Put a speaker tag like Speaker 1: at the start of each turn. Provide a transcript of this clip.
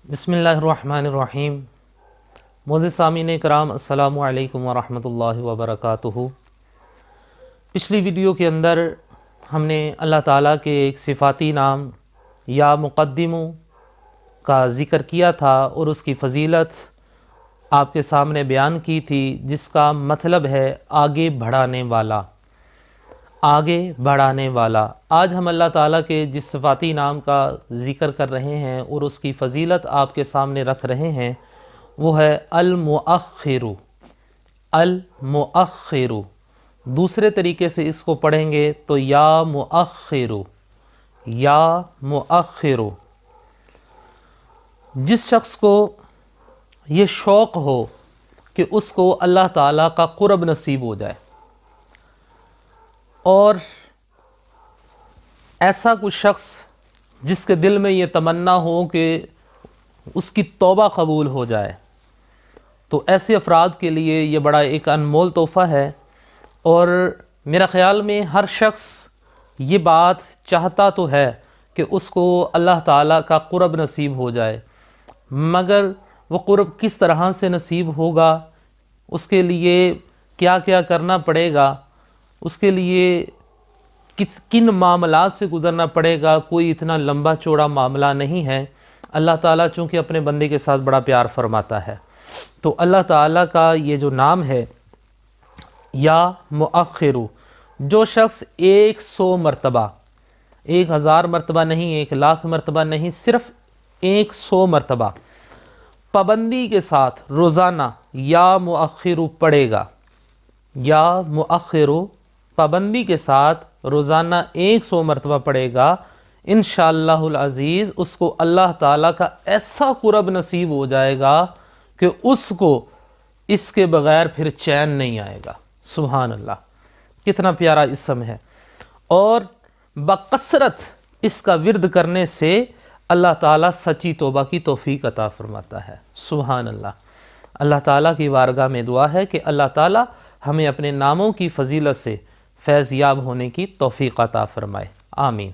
Speaker 1: बिस्मिल्लाहिर्रहमानिर्रहीम। मोअज़्ज़िज़ सामीन कराम, अस्सलामु अलैकुम वरहमतुल्लाहि वबरकातुहू। पिछली वीडियो के अंदर हमने अल्लाह ताला के एक सिफ़ाती नाम या मुक़द्दिमु का ज़िक्र किया था और उसकी फ़जीलत आपके सामने बयान की थी, जिसका मतलब है आगे बढ़ाने वाला, आगे बढ़ाने वाला। आज हम अल्लाह ताला के जिस सिफ़ाती नाम का ज़िक्र कर रहे हैं और उसकी फ़जीलत आपके सामने रख रहे हैं वो है अल-मुअख्खिरु। अल-मुअख्खिरु, दूसरे तरीके से इसको पढ़ेंगे तो या मुअख्खिरु, या मुअख्खिरु। जिस शख्स को ये शौक़ हो कि उसको अल्लाह ताला का क़ुर्ब नसीब हो जाए और ऐसा कुछ शख्स जिसके दिल में ये तमन्ना हो कि उसकी तौबा कबूल हो जाए, तो ऐसे अफराद के लिए ये बड़ा एक अनमोल तोहफ़ा है। और मेरा ख़्याल में हर शख्स ये बात चाहता तो है कि उसको अल्लाह ताला का क़ुर्ब नसीब हो जाए, मगर वो क़ुर्ब किस तरह से नसीब होगा, उसके लिए क्या क्या करना पड़ेगा, उसके लिए किन मामलात से गुज़रना पड़ेगा, कोई इतना लंबा चौड़ा मामला नहीं है। अल्लाह ताला चूँकि अपने बंदे के साथ बड़ा प्यार फरमाता है, तो अल्लाह ताला का ये जो नाम है या मुअख्खिरु, जो शख्स 100 मरतबा, 1000 मरतबा नहीं, 1,00,000 मरतबा नहीं, सिर्फ़ 100 मरतबा पाबंदी के साथ रोज़ाना या मुअख्खिरु पढ़ेगा, या मुअख्खिरु पाबंदी के साथ रोज़ाना 100 मरतबा पढ़ेगा, इंशाअल्लाहुल अज़ीज़ उसको अल्लाह ताला का ऐसा क़ुर्ब नसीब हो जाएगा कि उसको इसके बग़ैर फिर चैन नहीं आएगा। सुभान अल्लाह, कितना प्यारा इसम है। और बकसरत इसका विर्द करने से अल्लाह ताला सच्ची तौबा की तौफ़ीक अता फ़रमाता है। सुभान अल्लाह। अल्लाह ताला की बारगाह में दुआ है कि अल्लाह ताला हमें अपने नामों की फ़जीलत से फैज़ याब होने की तौफ़ीक अता फ़रमाए। आमीन।